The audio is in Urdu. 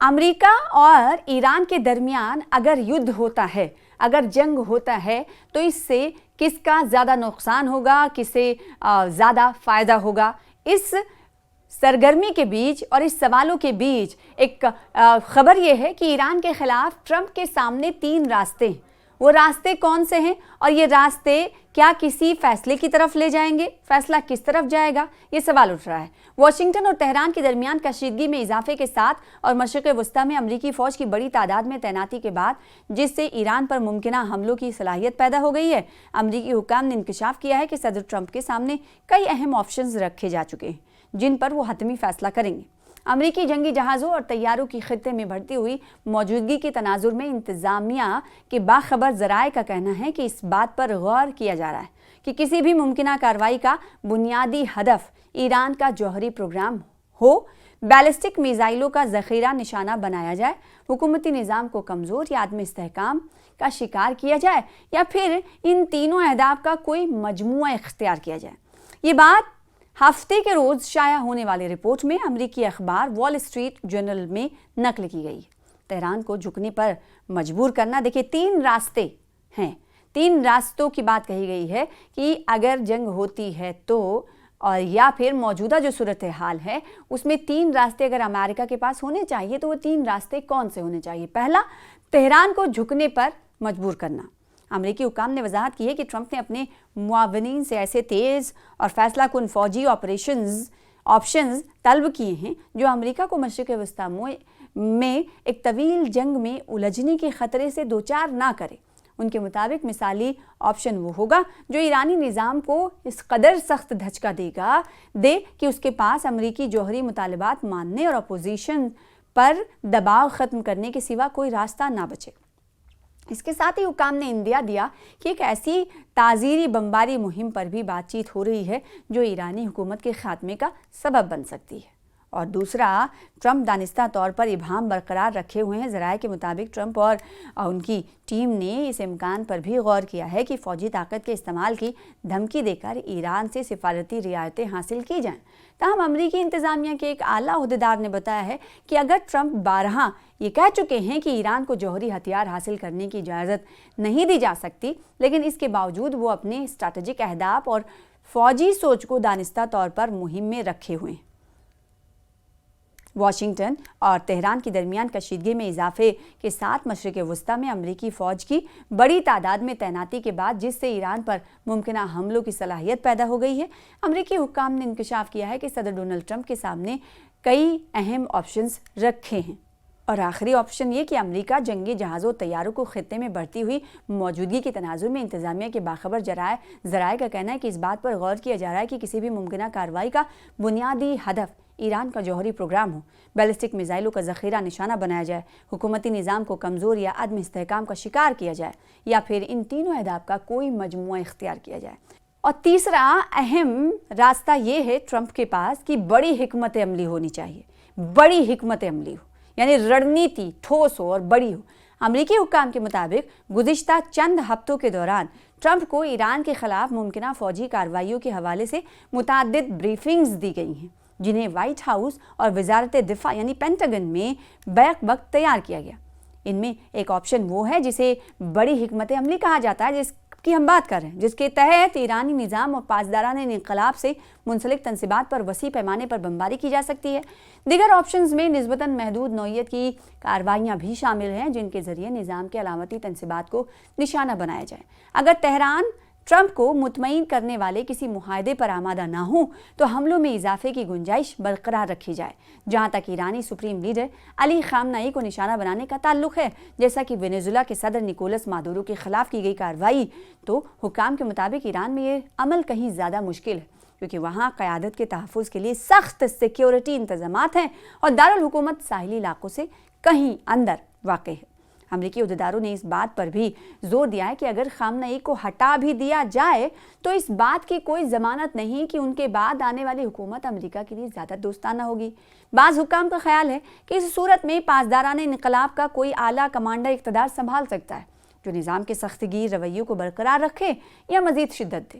امریکہ اور ایران کے درمیان اگر یدھ ہوتا ہے، اگر جنگ ہوتا ہے تو اس سے کس کا زیادہ نقصان ہوگا، کسے زیادہ فائدہ ہوگا؟ اس سرگرمی کے بیچ اور اس سوالوں کے بیچ ایک خبر یہ ہے کہ ایران کے خلاف ٹرمپ کے سامنے 3 راستے ہیں۔ وہ راستے کون سے ہیں اور یہ راستے کیا کسی فیصلے کی طرف لے جائیں گے؟ فیصلہ کس طرف جائے گا؟ یہ سوال اٹھ رہا ہے۔ واشنگٹن اور تہران کے درمیان کشیدگی میں اضافے کے ساتھ اور مشرق وسطیٰ میں امریکی فوج کی بڑی تعداد میں تعیناتی کے بعد جس سے ایران پر ممکنہ حملوں کی صلاحیت پیدا ہو گئی ہے، امریکی حکام نے انکشاف کیا ہے کہ صدر ٹرمپ کے سامنے کئی اہم آپشنز رکھے جا چکے ہیں جن پر وہ حتمی فیصلہ کریں گے۔ امریکی جنگی جہازوں اور طیاروں کی خطے میں بڑھتی ہوئی موجودگی کے تناظر میں انتظامیہ کے باخبر ذرائع کا کہنا ہے کہ اس بات پر غور کیا جا رہا ہے کہ کسی بھی ممکنہ کارروائی کا بنیادی ہدف ایران کا جوہری پروگرام ہو، بیلسٹک میزائلوں کا ذخیرہ نشانہ بنایا جائے، حکومتی نظام کو کمزور یا عدم استحکام کا شکار کیا جائے، یا پھر ان تینوں اہداف کا کوئی مجموعہ اختیار کیا جائے۔ یہ بات ہفتے کے روز شائع ہونے والی رپورٹ میں امریکی اخبار وال اسٹریٹ جرنل میں نقل کی گئی۔ تہران کو جھکنے پر مجبور کرنا، دیکھیں 3 راستے ہیں، 3 راستوں کی بات کہی گئی ہے کہ اگر جنگ ہوتی ہے تو اور یا پھر موجودہ جو صورتحال ہے اس میں 3 راستے اگر امریکہ کے پاس ہونے چاہیے تو وہ 3 راستے کون سے ہونے چاہیے؟ پہلا، تہران کو جھکنے پر مجبور کرنا۔ امریکی حکام نے وضاحت کی ہے کہ ٹرمپ نے اپنے معاونین سے ایسے تیز اور فیصلہ کن فوجی آپشنز طلب کیے ہیں جو امریکہ کو مشرق وسطیٰ میں ایک طویل جنگ میں الجھنے کے خطرے سے دوچار نہ کرے۔ ان کے مطابق مثالی آپشن وہ ہوگا جو ایرانی نظام کو اس قدر سخت دھچکا دے کہ اس کے پاس امریکی جوہری مطالبات ماننے اور اپوزیشن پر دباؤ ختم کرنے کے سوا کوئی راستہ نہ بچے۔ اس کے ساتھ ہی حکام نے اندیا دیا کہ ایک ایسی تعزیری بمباری مہم پر بھی بات چیت ہو رہی ہے جو ایرانی حکومت کے خاتمے کا سبب بن سکتی ہے۔ اور دوسرا، ٹرمپ دانستہ طور پر ابہام برقرار رکھے ہوئے ہیں۔ ذرائع کے مطابق ٹرمپ اور ان کی ٹیم نے اس امکان پر بھی غور کیا ہے کہ فوجی طاقت کے استعمال کی دھمکی دے کر ایران سے سفارتی رعایتیں حاصل کی جائیں۔ تاہم امریکی انتظامیہ کے ایک اعلیٰ عہدیدار نے بتایا ہے کہ اگر ٹرمپ بارہا یہ کہہ چکے ہیں کہ ایران کو جوہری ہتھیار حاصل کرنے کی اجازت نہیں دی جا سکتی، لیکن اس کے باوجود وہ اپنے اسٹریٹجک اہداف اور فوجی سوچ کو دانستہ طور پر مہم میں رکھے ہوئے ہیں۔ واشنگٹن اور تہران کے درمیان کشیدگی میں اضافے کے ساتھ مشرق وسطیٰ میں امریکی فوج کی بڑی تعداد میں تعیناتی کے بعد جس سے ایران پر ممکنہ حملوں کی صلاحیت پیدا ہو گئی ہے، امریکی حکام نے انکشاف کیا ہے کہ صدر ڈونلڈ ٹرمپ کے سامنے کئی اہم آپشنز رکھے ہیں۔ اور آخری آپشن یہ کہ امریکہ جنگی جہازوں طیاروں کو خطے میں بڑھتی ہوئی موجودگی کے تناظر میں انتظامیہ کے باخبر ذرائع کا کہنا ہے کہ اس بات پر غور کیا جا رہا ہے کہ کسی بھی ممکنہ کارروائی کا بنیادی ہدف ایران کا جوہری پروگرام ہو، بیلسٹک میزائلوں کا ذخیرہ نشانہ بنایا جائے، حکومتی نظام کو کمزور یا عدم استحکام کا شکار کیا جائے، یا پھر ان تینوں اہداف کا کوئی مجموعہ اختیار کیا جائے۔ اور تیسرا اہم راستہ یہ ہے ٹرمپ کے پاس کہ بڑی حکمت عملی ہونی چاہیے، بڑی حکمت عملی ہو، یعنی رڑنیتی ٹھوس ہو اور بڑی ہو۔ امریکی حکام کے مطابق گزشتہ چند ہفتوں کے دوران ٹرمپ کو ایران کے خلاف ممکنہ فوجی کارروائیوں کے حوالے سے متعدد بریفنگز دی گئی ہیں جنہیں وائٹ ہاؤس اور وزارت دفاع یعنی پینٹاگن میں بیک وقت تیار کیا گیا۔ ان میں ایک آپشن وہ ہے جسے بڑی حکمت عملی کہا جاتا ہے، جس کی ہم بات کر رہے ہیں، جس کے تحت ایرانی نظام اور پاسداران انقلاب سے منسلک تنصیبات پر وسیع پیمانے پر بمباری کی جا سکتی ہے۔ دیگر آپشنز میں نسبتاً محدود نوعیت کی کارروائیاں بھی شامل ہیں جن کے ذریعے نظام کے علامتی تنصیبات کو نشانہ بنایا جائے۔ اگر تہران ٹرمپ کو مطمئن کرنے والے کسی معاہدے پر آمادہ نہ ہوں تو حملوں میں اضافے کی گنجائش برقرار رکھی جائے۔ جہاں تک ایرانی سپریم لیڈر علی خامنئی کو نشانہ بنانے کا تعلق ہے، جیسا کہ وینزویلا کے صدر نکولس مادورو کے خلاف کی گئی کارروائی، تو حکام کے مطابق ایران میں یہ عمل کہیں زیادہ مشکل ہے کیونکہ وہاں قیادت کے تحفظ کے لیے سخت سیکیورٹی انتظامات ہیں اور دارالحکومت ساحلی علاقوں سے کہیں اندر واقع ہے۔ امریکی عہدیداروں نے اس بات پر بھی زور دیا ہے کہ اگر خامنئی کو ہٹا بھی دیا جائے تو اس بات کی کوئی ضمانت نہیں کہ ان کے بعد آنے والی حکومت امریکہ کے لیے زیادہ دوستانہ ہوگی۔ بعض حکام کا خیال ہے کہ اس صورت میں پاسداران انقلاب کا کوئی اعلیٰ کمانڈر اقتدار سنبھال سکتا ہے جو نظام کے سخت گیر رویوں کو برقرار رکھے یا مزید شدت دے۔